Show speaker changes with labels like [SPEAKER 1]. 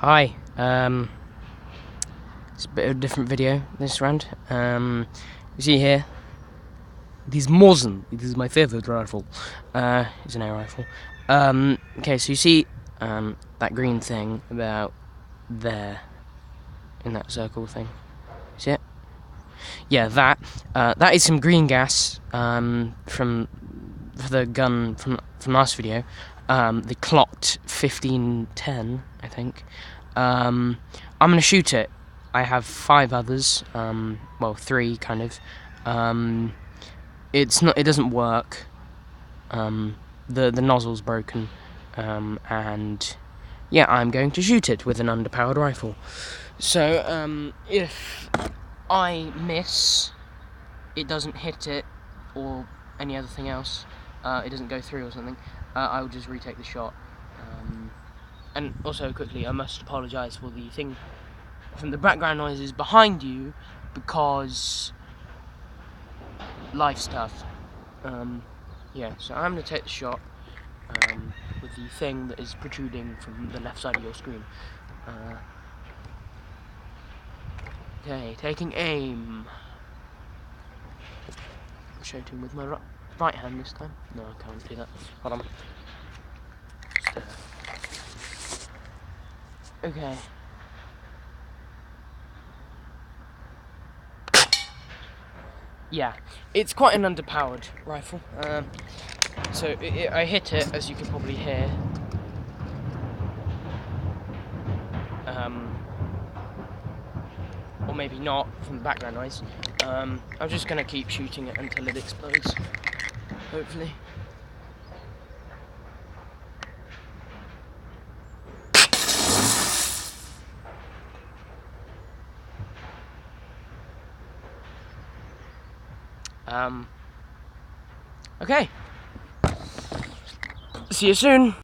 [SPEAKER 1] Hi, it's a bit of a different video this round. You see here, this Mosin, it is my favourite rifle. It's an air rifle. Okay, so you see that green thing about there, in that circle thing. See it? Yeah, that is some green gas from the gun from last video. The clocked 1510, I think. I'm gonna shoot it. I have 5 others. Well, 3 kind of. It's not. It doesn't work. The nozzle's broken, and yeah, I'm going to shoot it with an underpowered rifle. So if I miss, it doesn't hit it, or any other thing else. It doesn't go through or something. I will just retake the shot. And also, quickly, I must apologise for the thing from the background noises behind you, because life stuff. Yeah, so I'm going to take the shot with the thing that is protruding from the left side of your screen. Okay, taking aim. I'm shooting with my right hand this time. No, I can't do that. Hold on. Okay. Yeah, it's quite an underpowered rifle. So I hit it, as you can probably hear. Or maybe not from the background noise. I'm just gonna keep shooting it until it explodes. Hopefully. Okay. See you soon.